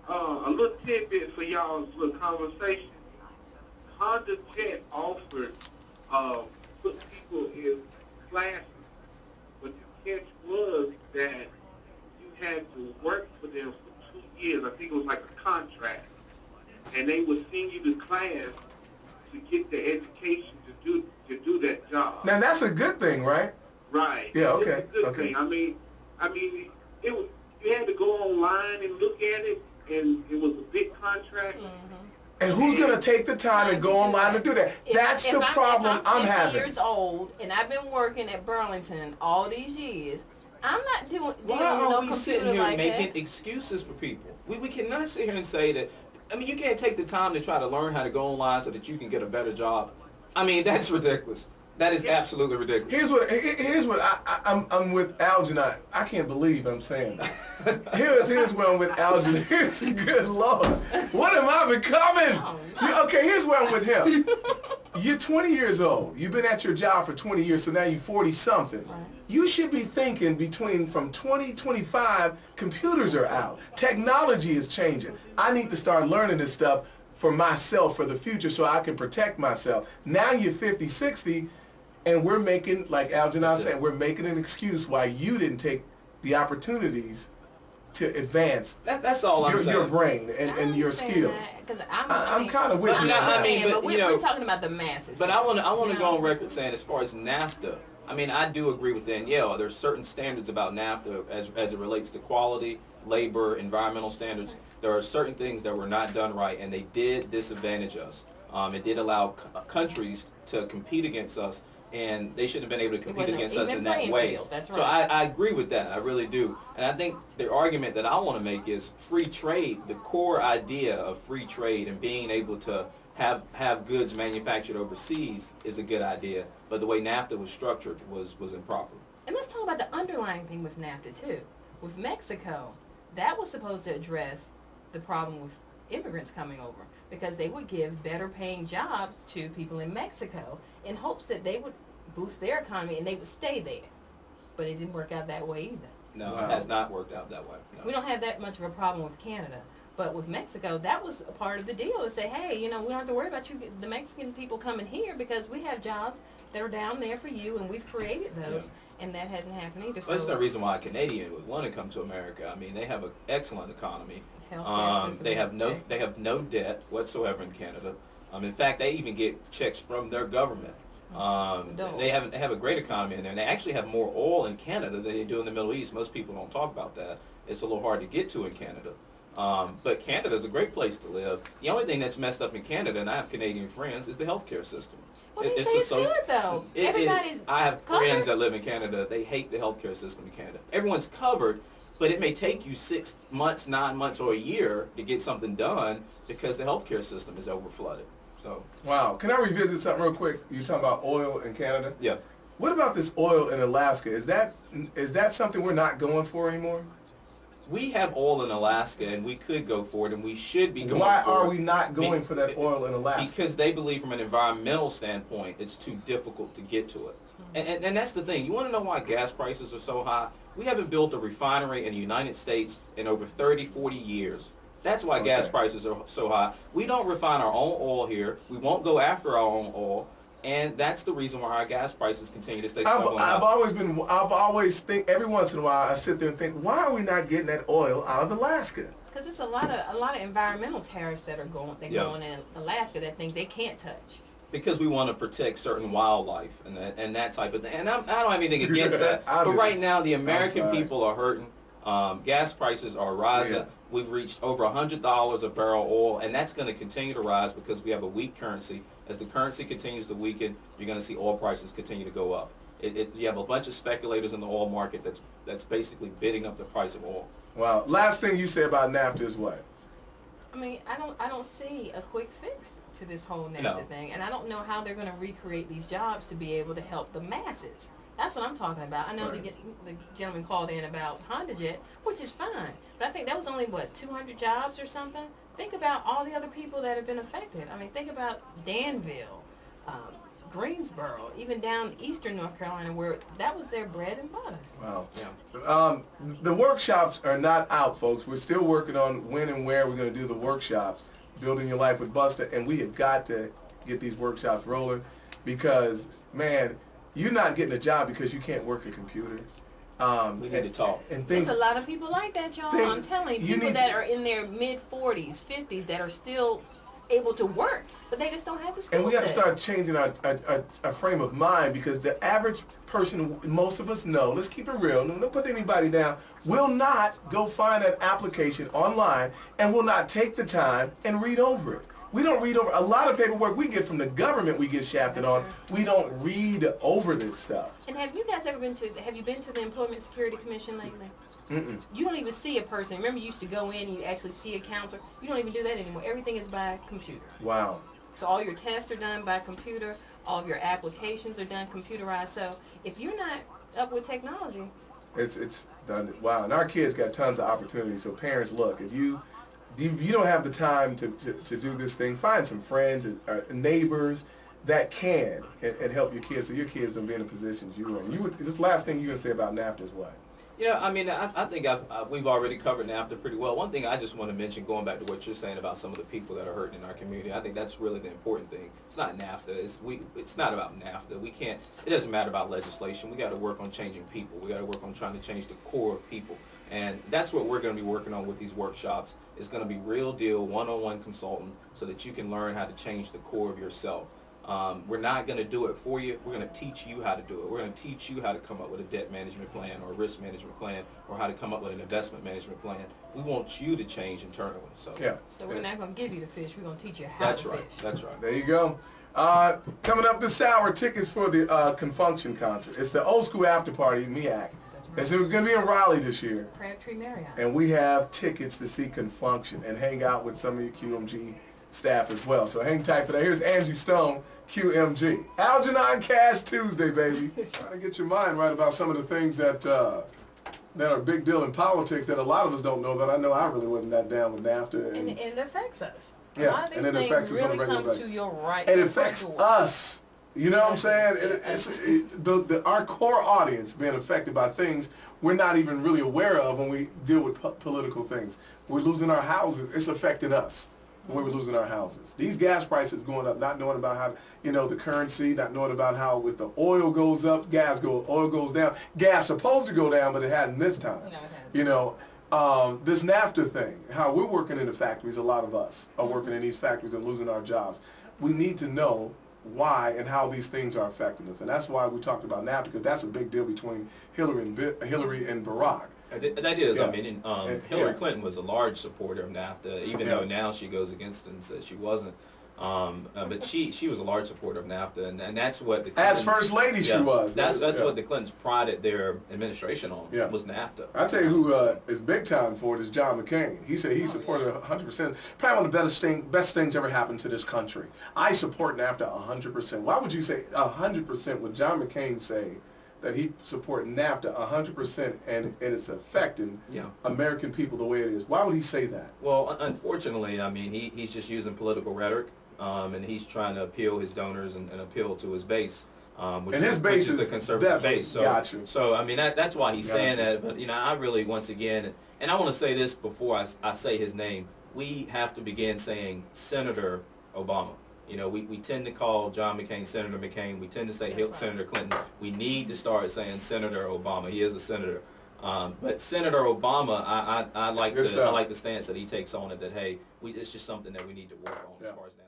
a little tidbit for y'all's little conversation. Honda Jet offered put people in classes, but the catch was that you had to work for them for 2 years. I think it was like a contract, and they would send you to class to get the education to do that job. Now that's a good thing, right? Right. Yeah. Okay. It's a good thing. I mean, it was, you had to go online and look at it, and it was a big contract. And who's going to take the time and go online to do that? That's the problem I'm having. If I'm 50 years old and I've been working at Burlington all these years, I'm not dealing with no computer like that. Why are we sitting here making excuses for people? We cannot sit here and say that, I mean, you can't take the time to try to learn how to go online so that you can get a better job. I mean, that's ridiculous. That is absolutely ridiculous. Here's what I'm with Algenon. I can't believe I'm saying that. Here's where I'm with Algenon. Good Lord. What am I becoming? Okay, here's where I'm with him. You're 20 years old. You've been at your job for 20 years, so now you're 40-something. Right. You should be thinking from 2025, computers are out. Technology is changing. I need to start learning this stuff for myself, for the future, so I can protect myself. Now you're 50, 60, and we're making, like Algenon said, we're making an excuse why you didn't take the opportunities to advance that's all I'm saying. Your brain and your skills. I'm kind of with you. But we're talking about the masses. But I want to go on record saying, as far as NAFTA, I mean, I do agree with Danielle. There's certain standards about NAFTA as it relates to quality, labor, environmental standards. There are certain things that were not done right, and they did disadvantage us. It did allow countries to compete against us, and they shouldn't have been able to compete against us in that way. That's right. So I agree with that. I really do. And I think the argument that I want to make is free trade. The core idea of free trade and being able to have goods manufactured overseas is a good idea. But the way NAFTA was structured was improper. And let's talk about the underlying thing with NAFTA too. With Mexico, that was supposed to address the problem with immigrants coming over, because they would give better paying jobs to people in Mexico in hopes that they would boost their economy and they would stay there. But it didn't work out that way either. No, it has not worked out that way. No. We don't have that much of a problem with Canada. But with Mexico, that was a part of the deal, to say, hey, you know, we don't have to worry about you, the Mexican people coming here, because we have jobs that are down there for you, and we've created those, and that hasn't happened either. Well, there's no reason why a Canadian would want to come to America. I mean, they have an excellent economy. They have no debt whatsoever in Canada. In fact, they even get checks from their government. They have a great economy in there, and they actually have more oil in Canada than they do in the Middle East. Most people don't talk about that. It's a little hard to get to in Canada. But Canada's a great place to live. The only thing that's messed up in Canada, and I have Canadian friends, is the healthcare system. Well, they say it's good, though. I have friends that live in Canada. They hate the healthcare system in Canada. Everyone's covered, but it may take you 6 months, 9 months, or a year to get something done because the healthcare system is overflooded. So. Wow. Can I revisit something real quick? You're talking about oil in Canada? Yeah. What about this oil in Alaska? Is that something we're not going for anymore? We have oil in Alaska, and we could go for it, and we should be going for it. Why are we not going for that oil in Alaska? Because they believe from an environmental standpoint, it's too difficult to get to it. And that's the thing. You want to know why gas prices are so high? We haven't built a refinery in the United States in over 30, 40 years. That's why gas prices are so high. We don't refine our own oil here. We won't go after our own oil. And that's the reason why our gas prices continue to stay struggling. I've always think, every once in a while I sit there and think, why are we not getting that oil out of Alaska? Because it's a lot of environmental tariffs that are going in Alaska that things they can't touch. Because we want to protect certain wildlife and that type of thing. And I don't have anything against that. But right now the American people are hurting. Gas prices are rising. Yeah. We've reached over $100 a barrel oil, and that's going to continue to rise because we have a weak currency. As the currency continues to weaken, you're going to see oil prices continue to go up. You have a bunch of speculators in the oil market that's basically bidding up the price of oil. Wow. Last thing you say about NAFTA is what? I mean, I don't see a quick fix to this whole NAFTA thing, and I don't know how they're going to recreate these jobs to be able to help the masses. That's what I'm talking about. I know the gentleman called in about Honda Jet, which is fine, but I think that was only, what, 200 jobs or something? Think about all the other people that have been affected. I mean, think about Danville, Greensboro, even down eastern North Carolina, where that was their bread and butter. Wow. Yeah. The workshops are not out, folks. We're still working on when and where we're going to do the workshops, Building Your Life with Busta, and we have got to get these workshops rolling because, man, you're not getting a job because you can't work a computer. We need to talk. And There's a lot of people like that, y'all. I'm telling you, people that are in their mid-40s, 50s, that are still able to work, but they just don't have the skill set. And we got to start changing our frame of mind because the average person, most of us know, let's keep it real, don't put anybody down, will not go find an application online and will not take the time and read over it. We don't read over a lot of paperwork we get from the government. We get shafted on. We don't read over this stuff. And have you guys ever been to? Have you been to the Employment Security Commission lately? Mm-mm. You don't even see a person. Remember, you used to go in and you actually see a counselor. You don't even do that anymore. Everything is by computer. Wow. So all your tests are done by computer. All of your applications are done computerized. So if you're not up with technology, it's done. Wow. And our kids got tons of opportunities. So parents, look, if you don't have the time to do this thing, find some friends and neighbors that can and help your kids so your kids don't be in the positions you're in. This last thing you can say about NAFTA is what? Yeah, I mean, I think we've already covered NAFTA pretty well. One thing I just want to mention, going back to what you're saying about some of the people that are hurting in our community, I think that's really the important thing. It's not NAFTA. It's not about NAFTA. We can't. It doesn't matter about legislation. We got to work on changing people. We got to work on trying to change the core of people, and that's what we're going to be working on with these workshops. It's going to be real deal, one-on-one consultant, so that you can learn how to change the core of yourself. We're not going to do it for you. We're going to teach you how to do it. We're going to teach you how to come up with a debt management plan or a risk management plan or how to come up with an investment management plan. We want you to change internally. So yeah. So we're not going to give you the fish. We're going to teach you how to fish. That's right. There you go. Coming up this hour, tickets for the Confunction concert. It's the old school after party, MEAC. It's going to be in Raleigh this year. Crabtree Marriott. And we have tickets to see Confunction and hang out with some of your QMG staff as well. So hang tight for that. Here's Angie Stone, QMG. Algenon Cash Tuesday, baby. Trying to get your mind right about some of the things that are a big deal in politics that a lot of us don't know about. I know I really wasn't that down with NAFTA. And it affects us. Yeah, a lot of these and it things affects us on a really regular comes basis. to your right. It affects us. You know what I'm saying? Our core audience being affected by things we're not even really aware of when we deal with political things. We're losing our houses. It's affecting us when we're losing our houses. These gas prices going up, not knowing about how, the currency, not knowing about how if the oil goes up, oil goes down. Gas supposed to go down, but it hadn't this time. This NAFTA thing, how we're working in the factories, a lot of us are working in these factories and losing our jobs. We need to know why and how these things are affecting us. And that's why we talked about NAFTA, because that's a big deal between Hillary and Barack. That is, yeah. I mean, Hillary Clinton was a large supporter of NAFTA, even though now she goes against it and says she wasn't. But she was a large supporter of NAFTA, and that's what the Clintons, as First Lady she was. That's what the Clintons prided their administration on, was NAFTA. I tell you who is big time for it is John McCain. He said he supported 100%. Probably one of the best things ever happened to this country. I support NAFTA 100%. Why would you say 100%? Would John McCain say that he support NAFTA 100% and it's affecting American people the way it is? Why would he say that? Well, unfortunately, I mean, he's just using political rhetoric. And he's trying to appeal his donors and appeal to his base, which is the conservative base. So, so I mean, that's why he's saying that. But I really, once again, and I want to say this before I say his name, we have to begin saying Senator Obama. We tend to call John McCain Senator McCain. We tend to say Senator Clinton. We need to start saying Senator Obama. He is a senator. But Senator Obama, I like the stance that he takes on it. That hey, it's just something that we need to work on as far as now.